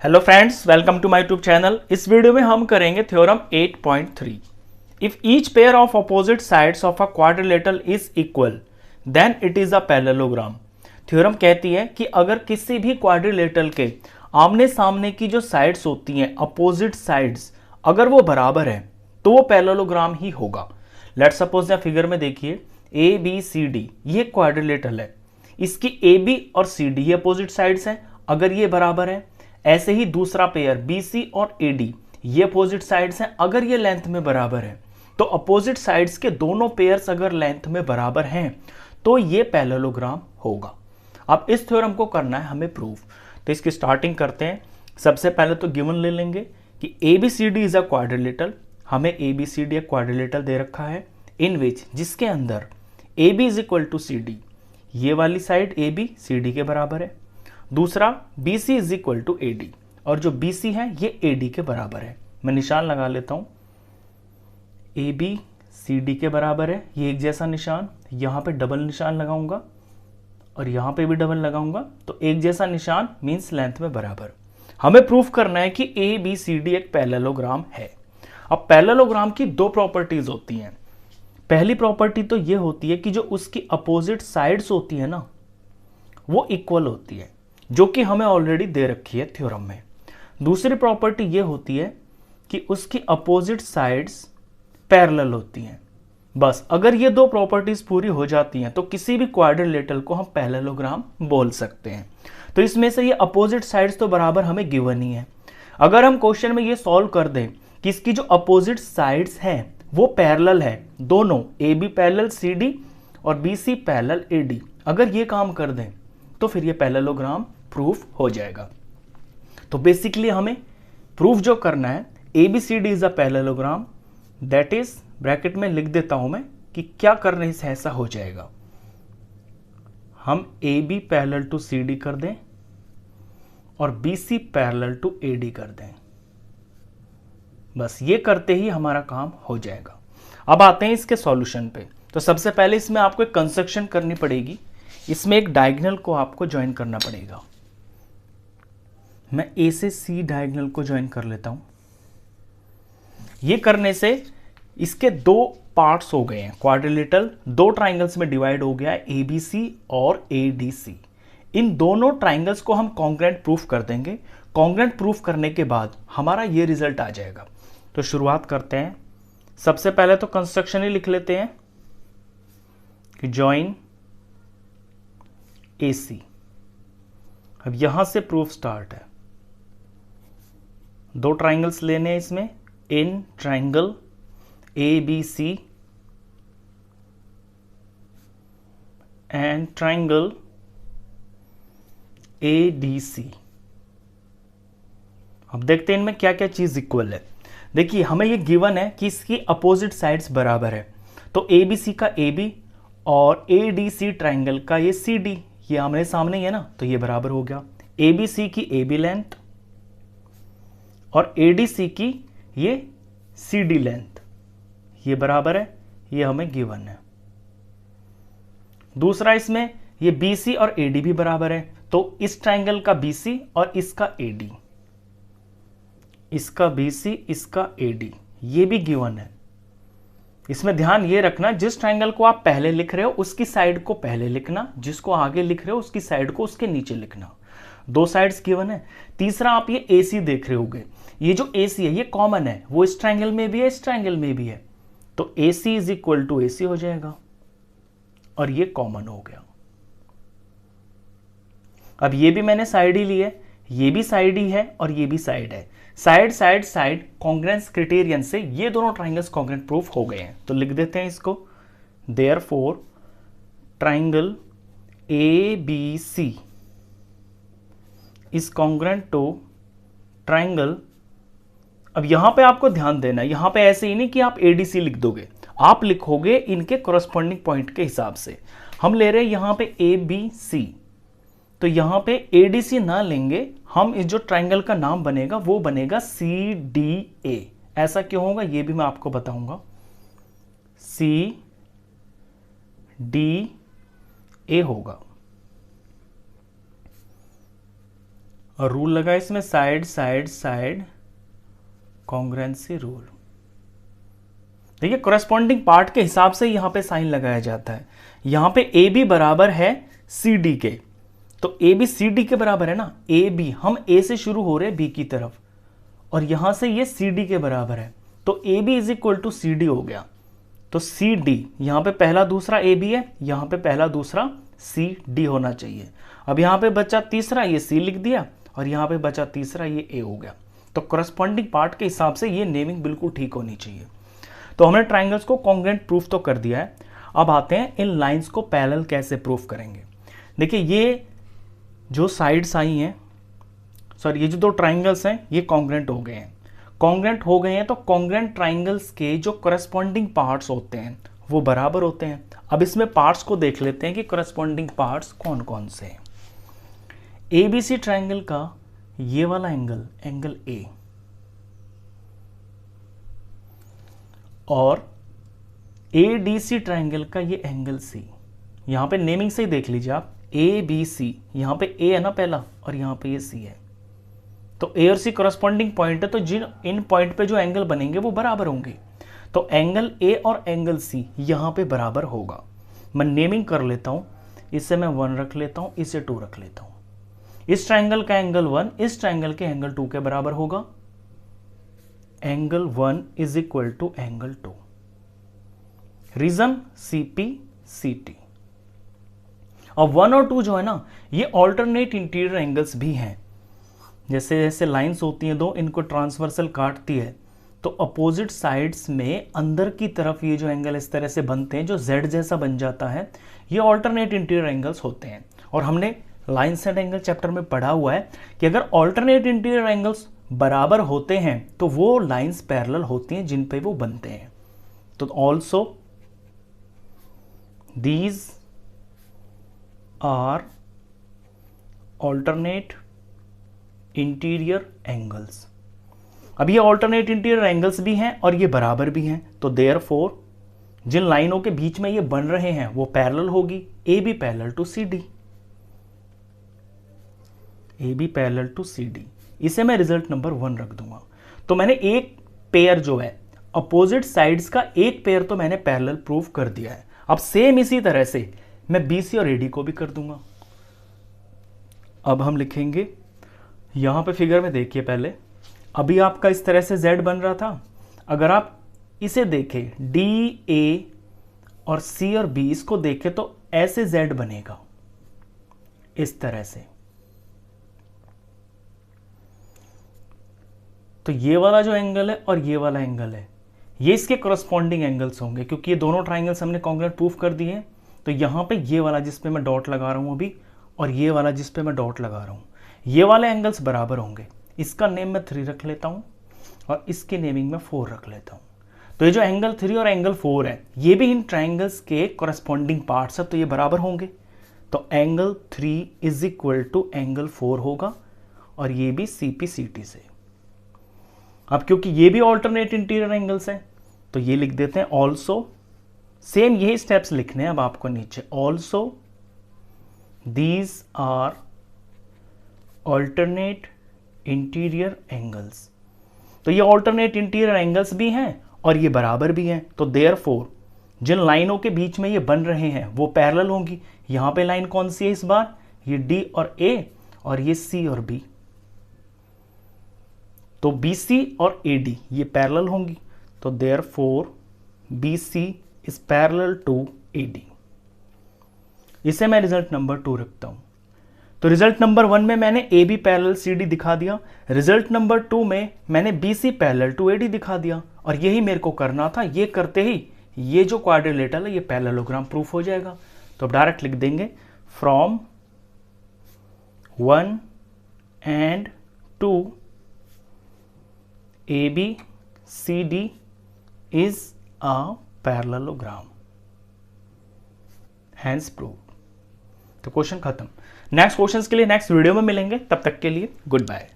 Hello friends, welcome to my YouTube channel. इस video में हम करेंगे theorem 8.3। If each pair of opposite sides of a quadrilateral is equal then it is a parallelogram. Theorem कहती है कि अगर किसी भी क्वाड्रिलेटरल के आमने सामने की जो साइड्स होती हैं, अपोजिट साइड्स, अगर वो बराबर है तो वो पैरेललोग्राम ही होगा। लेट्स सपोज या फिगर में देखिए ए बी सी डी, ये क्वाड्रिलेटरल है। इसकी ए बी और सी डी अपोजिट साइड्स हैं, अगर ये बराबर है। ऐसे ही दूसरा पेयर बी सी और ए डी, ये अपोजिट साइड्स हैं, अगर ये लेंथ में बराबर है। तो अपोजिट साइड्स के दोनों पेयर्स अगर लेंथ में बराबर हैं तो ये पैरेललोग्राम होगा। अब इस थ्योरम को करना है हमें प्रूफ। तो इसकी स्टार्टिंग करते हैं। सबसे पहले तो गिवन ले लेंगे कि A B C D is a quadrilateral. हमें ए बी सी डी एक क्वाड्रिलेटरल दे रखा है इन विच, जिसके अंदर A B is equal to C D, ये वाली side A B C D के बराबर है। दूसरा B C is equal to A D, और जो बी सी है ये ए डी के बराबर है। मैं निशान लगा लेता हूं, ए बी सी डी के बराबर है, ये एक जैसा निशान। यहां पे डबल निशान लगाऊंगा और यहां पे भी डबल लगाऊंगा, तो एक जैसा निशान मींस लेंथ में बराबर। हमें प्रूफ करना है कि ए बी सी डी एक पैरेललोग्राम है। अब पैरेललोग्राम की दो प्रॉपर्टीज होती हैं। पहली प्रॉपर्टी तो ये होती है कि जो उसकी अपोजिट साइड्स होती है ना, वो इक्वल होती है, जो कि हमें ऑलरेडी दे रखी है थ्योरम में। दूसरी प्रॉपर्टी ये होती है कि उसकी अपोजिट साइड्स पैरेलल होती हैं। बस अगर ये दो प्रॉपर्टीज पूरी हो जाती हैं तो किसी भी क्वाड्रिलेटरल को हम पैरेललोग्राम बोल सकते हैं। तो इसमें से ये अपोजिट साइड्स तो बराबर हमें गिवन ही है। अगर हम क्वेश्चन में ये सॉल्व कर दें कि इसकी जो अपोजिट साइड्स हैं वो पैरेलल है, दोनों A B parallel C D और B C parallel A D, अगर ये काम कर दें तो फिर ये पैरेललोग्राम प्रूफ हो जाएगा। तो बेसिकली हमें प्रूफ जो करना है, A B C D is a parallelogram, that is bracket में लिख देता हूं मैं कि क्या करने से ऐसा हो जाएगा। हम A B parallel to C D कर दें और B C parallel to A D कर दें। बस ये करते ही हमारा काम हो जाएगा। अब आते हैं इसके सॉल्यूशन पे। तो सबसे पहले इसमें आपको एक कंस्ट्रक्शन करनी पड़ेगी। इसमें एक डायगोनल को आपको ज्वाइन करना पड़ेगा। मैं ए से सी डायगोनल को ज्वाइन कर लेता हूं। ये करने से इसके दो पार्ट्स हो गए हैं। क्वाड्रिलेटरल दो ट्राइंगल्स में डिवाइड हो गया है, ए बी सी और ए डी सी। इन दोनों ट्राइंगल्स को हम कॉन्ग्रुएंट प्रूफ कर देंगे। कॉन्ग्रुएंट प्रूफ करने के बाद हमारा ये रिजल्ट आ जाएगा। तो शुरुआत करते हैं। सबसे पहले तो कंस्ट्रक्शन ही लिख लेते हैं कि जॉइन ए सी। अब यहां से प्रूफ स्टार्ट है। दो ट्राइंगल्स लेने हैं इसमें, in triangle A B C and triangle A D C. अब देखते हैं इनमें क्या क्या चीज इक्वल है। देखिए हमें ये गिवन है कि इसकी अपोजिट साइड्स बराबर है, तो ए बी सी का ए बी और ए डी सी ट्राइंगल का ये सी डी, ये आमने सामने ही है ना, तो ये बराबर हो गया। ए बी सी की ए बी लेंथ और ए डी सी की ये सी डी लेंथ, ये बराबर है, ये हमें गिवन है। दूसरा इसमें ये बी सी और ए डी भी बराबर है, तो इस ट्राइंगल का बी सी और इसका ए डी, इसका बी सी इसका ए डी, ये भी गिवन है। इसमें ध्यान ये रखना, जिस ट्राइंगल को आप पहले लिख रहे हो उसकी साइड को पहले लिखना, जिसको आगे लिख रहे हो उसकी साइड को उसके नीचे लिखना। दो साइड्स गिवन है। तीसरा आप ये ए सी देख रहे होगे, ये जो ए सी है ये कॉमन है, वो इस ट्राइंगल में भी है इस ट्राइंगल में भी है, तो ए सी इज इक्वल टू ए सी हो जाएगा और ये कॉमन हो गया। अब ये भी मैंने साइड ही ली है, ये भी साइड ही है और ये भी साइड है। Side side side congruence criterion से ये दोनों ट्राइंगल्स कॉन्ग्रुएंट प्रूफ हो गए हैं। तो लिख देते हैं इसको, therefore triangle A B C is congruent to triangle. अब यहां पे आपको ध्यान देना है, यहां पे ऐसे ही नहीं कि आप एडीसी लिख दोगे, आप लिखोगे इनके कॉरस्पॉन्डिंग पॉइंट के हिसाब से। हम ले रहे हैं यहां पे ए बी सी, तो यहां पे एडीसी ना लेंगे हम, इस जो ट्राइंगल का नाम बनेगा वो बनेगा सी डी ए। ऐसा क्यों होगा ये भी मैं आपको बताऊंगा। सी डी ए होगा। और रूल लगा इसमें side side side congruency rule. देखिए करस्पॉन्डिंग पार्ट के हिसाब से यहां पे साइन लगाया जाता है। यहां पे ए बी बराबर है सी डी के, तो ए बी सी डी के बराबर है ना। ए बी, हम ए से शुरू हो रहे हैं बी की तरफ, और यहां से ये सी डी के बराबर है, तो A B is equal to C D हो गया। तो सी डी, यहां पे पहला दूसरा ए बी है, यहां पे पहला दूसरा सी डी होना चाहिए। अब यहां पे बचा तीसरा, ये सी लिख दिया, और यहां पे बचा तीसरा, ये ए हो गया। तो करस्पॉन्डिंग पार्ट के हिसाब से ये नेमिंग बिल्कुल ठीक होनी चाहिए। तो हमने ट्राइंगल्स को कॉन्ग्रुएंट प्रूफ तो कर दिया है। अब आते हैं इन लाइंस को पैरेलल कैसे प्रूफ करेंगे। देखिए ये जो साइड्स आई हैं, सॉरी ये जो दो ट्राइंगल्स हैं ये कॉन्ग्रुएंट हो गए हैं। कॉन्ग्रुएंट हो गए हैं तो कॉन्ग्रुएंट ट्राइंगल्स के जो करस्पॉन्डिंग पार्ट्स होते हैं वो बराबर होते हैं। अब इसमें पार्ट्स को देख लेते हैं कि करस्पॉन्डिंग पार्ट्स कौन कौन से हैं। एबीसी ट्राइंगल का ये वाला एंगल, एंगल ए, और एडीसी ट्राइंगल का ये एंगल सी। यहां पे नेमिंग से ही देख लीजिए आप, ए बी सी, यहां पे ए है ना पहला, और यहां पे ये सी है। तो ए और सी करस्पॉन्डिंग पॉइंट है, तो जिन इन पॉइंट पे जो एंगल बनेंगे वो बराबर होंगे। तो एंगल ए और एंगल सी यहां पे बराबर होगा। मैं नेमिंग कर लेता हूं, इससे मैं 1 रख लेता हूं, इसे 2 रख लेता हूं। इस ट्राइंगल का एंगल 1 इस ट्राइंगल के एंगल 2 के बराबर होगा। Angle 1 is equal to angle 2। Reason CP CT। अब 1 और 2 जो है ना, ये ऑल्टरनेट इंटीरियर एंगल्स भी हैं। जैसे जैसे लाइंस होती हैं दो, इनको ट्रांसवर्सल काटती है, तो अपोजिट साइड्स में अंदर की तरफ ये जो एंगल इस तरह से बनते हैं, जो Z जैसा बन जाता है, ये ऑल्टरनेट इंटीरियर एंगल्स होते हैं। और हमने लाइंस एंड एंगल चैप्टर में पढ़ा हुआ है कि अगर ऑल्टरनेट इंटीरियर एंगल्स बराबर होते हैं तो वो लाइंस पैरेलल होती हैं जिन पे वो बनते हैं। तो also these are alternate interior angles। अब ये alternate interior angles भी हैं और ये बराबर भी हैं, तो therefore जिन लाइनों के बीच में ये बन रहे हैं वो पैरेलल होगी। A B parallel to C D, A B parallel to C D, इसे मैं रिजल्ट नंबर 1 रख दूंगा। तो मैंने एक पेयर जो है अपोजिट साइड्स का, एक पेयर तो मैंने पैरेलल प्रूव कर दिया है। अब सेम इसी तरह से मैं BC और AD को भी कर दूंगा। अब हम लिखेंगे, यहां पे फिगर में देखिए पहले, अभी आपका इस तरह से Z बन रहा था। अगर आप इसे देखें, D, A और C और B, इसको देखें तो ऐसे Z बनेगा इस तरह से। तो ये वाला जो एंगल है और ये वाला एंगल है, ये इसके करस्पॉन्डिंग एंगल्स होंगे, क्योंकि ये दोनों ट्राइंगल्स हमने कॉन्ग्रुएंट प्रूफ कर दिए हैं। तो यहां पे ये वाला जिस पे मैं डॉट लगा रहा हूं अभी, और ये वाला जिस पे मैं डॉट लगा रहा हूं, ये वाले एंगल्स बराबर होंगे। इसका नेम मैं 3 रख लेता हूं और इसकी नेमिंग में 4 रख लेता हूं। तो ये जो एंगल 3 और एंगल 4 है, ये भी इन ट्राइंगल्स के करस्पॉन्डिंग पार्ट्स है, तो ये बराबर होंगे। तो angle 3 is equal to angle 4 होगा, और ये भी CP CT से। अब क्योंकि ये भी ऑल्टरनेट इंटीरियर एंगल्स हैं, तो ये लिख देते हैं ऑल्सो, सेम यही स्टेप्स लिखने हैं अब आपको नीचे। Also these are alternate interior angles. तो ये ऑल्टरनेट इंटीरियर एंगल्स भी हैं और ये बराबर भी हैं। तो देयरफॉर जिन लाइनों के बीच में ये बन रहे हैं वो पैरेलल होंगी। यहां पे लाइन कौन सी है इस बार, ये D और A, और ये C और B। तो BC और AD ये पैरेलल होंगी। तो therefore BC is parallel to AD। इसे मैं रिजल्ट नंबर 2 रखता हूं। तो रिजल्ट नंबर 1 में मैंने AB पैरेलल CD दिखा दिया, रिजल्ट नंबर 2 में मैंने BC पैरेलल टू AD दिखा दिया, और यही मेरे को करना था। ये करते ही ये जो क्वाड्रिलेटरल है ये पैरेललोग्राम प्रूफ हो जाएगा। तो अब डायरेक्ट लिख देंगे, from 1 and 2 AB CD is a parallelogram, hence proved। तो क्वेश्चन खत्म। नेक्स्ट क्वेश्चंस के लिए नेक्स्ट वीडियो में मिलेंगे, तब तक के लिए गुड बाय।